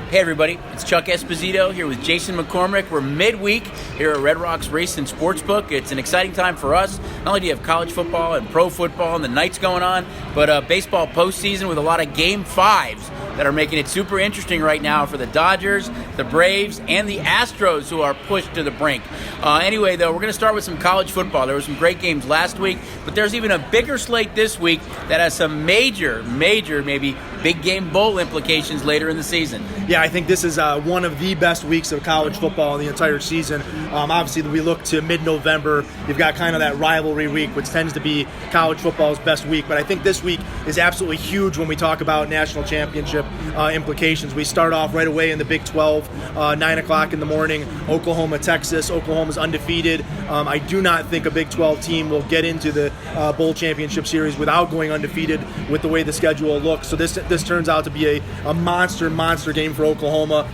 Hey everybody, it's Chuck Esposito here with Jason McCormick. We're midweek here at Red Rocks STN Sportsbook. It's an exciting time for us. Not only do you have college football and pro football and the nights going on, but baseball postseason with a lot of Game 5s that are making it super interesting right now for the Dodgers, the Braves, and the Astros, who are pushed to the brink. Anyway, though, we're going to start with some college football. There were some great games last week, but there's even a bigger slate this week that has some major, maybe big game bowl implications later in the season. Yeah, I think this is one of the best weeks of college football in the entire season. Obviously, we look to mid-November. You've got kind of that rivalry week, which tends to be college football's best week. But I think this week is absolutely huge when we talk about national championship implications. We start off right away in the Big 12, 9 o'clock in the morning, Oklahoma, Texas. Oklahoma's undefeated. I do not think a Big 12 team will get into the bowl championship series without going undefeated with the way the schedule looks. So this turns out to be a monster game for Oklahoma.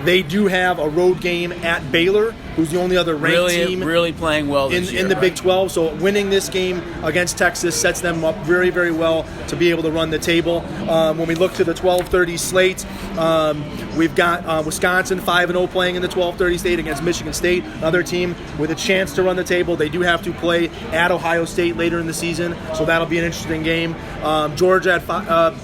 They do have a road game at Baylor, who's the only other ranked team really playing well this year, in the Big 12. So winning this game against Texas sets them up very, very well to be able to run the table. When we look to the 12:30 slate, we've got Wisconsin 5-0 playing in the 12:30 slate against Michigan State, another team with a chance to run the table. They do have to play at Ohio State later in the season, so that'll be an interesting game. Georgia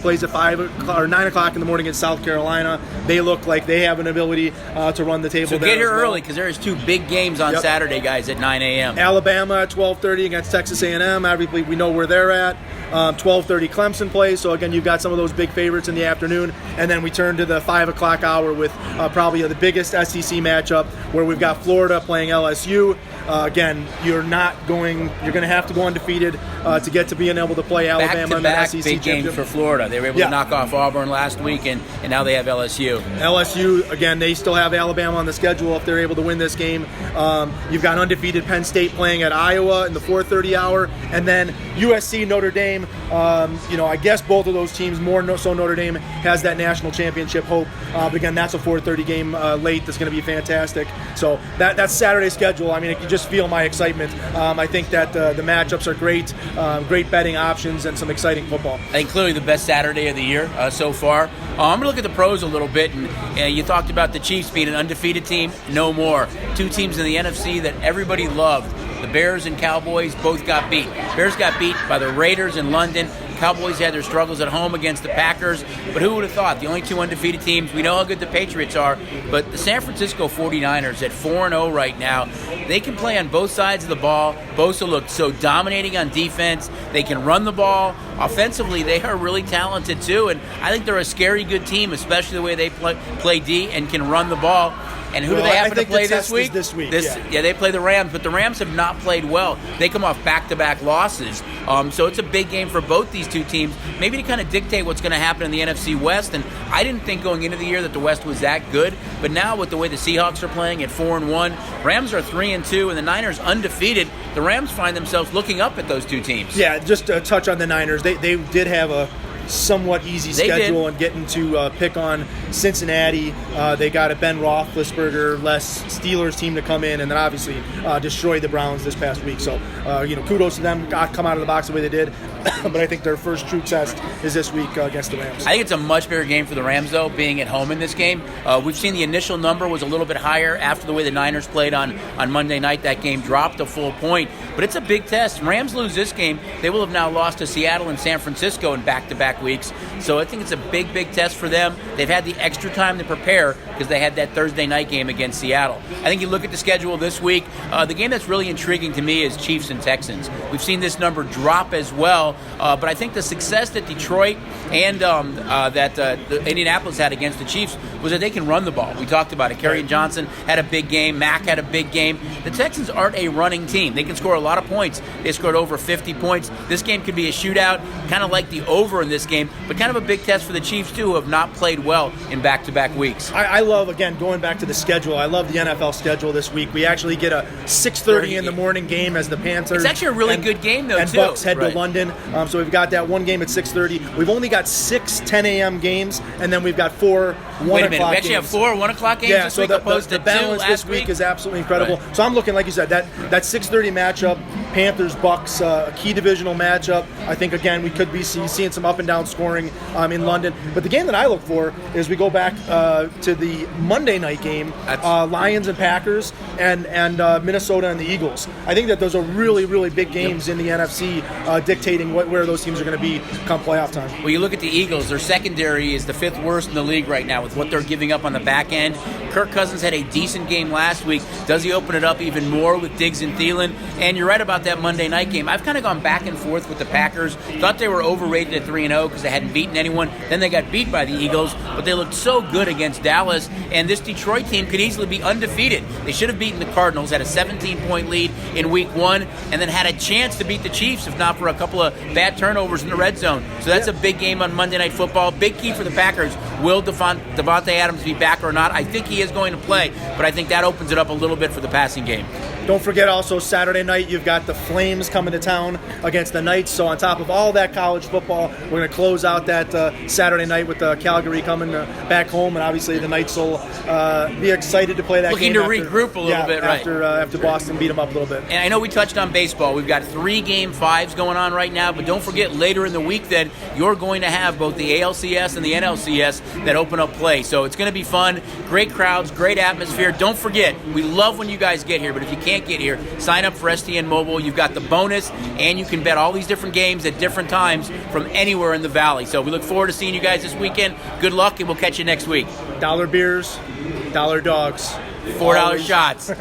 plays at 9 o'clock in the morning against South Carolina. They look like they have an ability to run the table. So get here early because there's two big games on Saturday, guys, at 9 a.m. Alabama at 12:30 against Texas A&M. Obviously, we know where they're at. 12:30 Clemson plays. So again, you've got some of those big favorites in the afternoon, and then we turn to the 5 o'clock hour with probably the biggest SEC matchup, where we've got Florida playing LSU. Again, you're going to have to go undefeated to get to being able to play Alabama in the SEC big games for Florida. They were able to knock off Auburn last week, and now they have LSU. LSU, again, they still have Alabama on the schedule if they're able to win this game. You've got undefeated Penn State playing at Iowa in the 4:30 hour, and then USC, Notre Dame. I guess both of those teams, more so Notre Dame, has that national championship hope. But again, that's a 4:30 game late that's going to be fantastic. So that's Saturday's schedule. I mean, you can just feel my excitement. I think that the matchups are great, great betting options, and some exciting football. I think clearly the best Saturday of the year so far. I'm going to look at the pros a little bit, and you talked about the Chiefs being an undefeated team. No more. Two teams in the NFC that everybody loved. The Bears and Cowboys both got beat. Bears got beat by the Raiders in London. Cowboys had their struggles at home against the Packers, but who would have thought? The only two undefeated teams. We know how good the Patriots are, but the San Francisco 49ers at 4-0 right now, they can play on both sides of the ball. Bosa looked so dominating on defense. They can run the ball. Offensively, they are really talented too, and I think they're a scary good team, especially the way they play D and can run the ball. And who do they happen to play this week? They play the Rams, but the Rams have not played well. They come off back-to-back losses. So it's a big game for both these two teams, maybe to kind of dictate what's going to happen in the NFC West. And I didn't think going into the year that the West was that good, but now with the way the Seahawks are playing at 4-1, Rams are 3-2, and the Niners undefeated, the Rams find themselves looking up at those two teams. Yeah, just to touch on the Niners, they did have a somewhat easy schedule and getting to pick on Cincinnati. They got a Ben Roethlisberger-less Steelers team to come in and then obviously destroy the Browns this past week. So, kudos to them. Come out of the box the way they did. But I think their first true test is this week against the Rams. I think it's a much bigger game for the Rams, though, being at home in this game. We've seen the initial number was a little bit higher after the way the Niners played on Monday night. That game dropped a full point. But it's a big test. Rams lose this game, they will have now lost to Seattle and San Francisco in back-to-back weeks. So I think it's a big test for them. They've had the extra time to prepare because they had that Thursday night game against Seattle. I think you look at the schedule this week, the game that's really intriguing to me is Chiefs and Texans. We've seen this number drop as well, but I think the success that Detroit and Indianapolis had against the Chiefs was that they can run the ball. We talked about it. Kerryon Johnson had a big game. Mack had a big game. The Texans aren't a running team. They can score a lot of points. They scored over 50 points. This game could be a shootout, kind of like the over in this game, but kind of a big test for the Chiefs, too, who have not played well in back-to-back weeks. I love, again, going back to the schedule, I love the NFL schedule this week. We actually get a 6:30 in the morning game as the Panthers. It's actually a really good game, though, and too. Bucks head to London. So we've got that one game at 6:30. We've only got 6 10 a.m. games, and then we've got 4 1 o'clock games. Wait a minute, we actually have 4 1 o'clock games this week opposed to 2 balance last this week week? is absolutely incredible. Right. So I'm looking, like you said, that 6:30 matchup, Panthers-Bucks, a key divisional matchup. I think, again, we could be seeing some up and down scoring in London. But the game that I look for is we go back to the Monday night game, Lions and Packers, and Minnesota and the Eagles. I think that those are really, really big games in the NFC, dictating where those teams are going to be come playoff time. Well, you look at the Eagles, their secondary is the 5th worst in the league right now with what they're giving up on the back end. Kirk Cousins had a decent game last week. Does he open it up even more with Diggs and Thielen? And you're right about that Monday night game. I've kind of gone back and forth with the Packers. Thought they were overrated at 3-0 because they hadn't beaten anyone. Then they got beat by the Eagles, but they looked so good against Dallas. And this Detroit team could easily be undefeated. They should have beaten the Cardinals, had a 17-point lead in week 1, and then had a chance to beat the Chiefs if not for a couple of bad turnovers in the red zone. So that's a big game on Monday Night Football. Big key for the Packers. Will Devontae Adams be back or not? I think he is going to play, but I think that opens it up a little bit for the passing game. Don't forget also Saturday night, you've got the Flames coming to town against the Knights. So on top of all that college football, we're going to close out that Saturday night with Calgary coming back home. And obviously the Knights will be excited to play that game. Looking to regroup a little bit, right? After Boston beat them up a little bit. And I know we touched on baseball. We've got 3 Game 5s going on right now. But don't forget, later in the week then, you're going to have both the ALCS and the NLCS that open up play. So it's going to be fun. Great crowds, great atmosphere. Don't forget, we love when you guys get here. But if you can't get here, sign up for STN Mobile. You've got the bonus, and you can bet all these different games at different times from anywhere in the Valley. So we look forward to seeing you guys this weekend. Good luck, and we'll catch you next week. $1 beers, $1 dogs. $4 shots.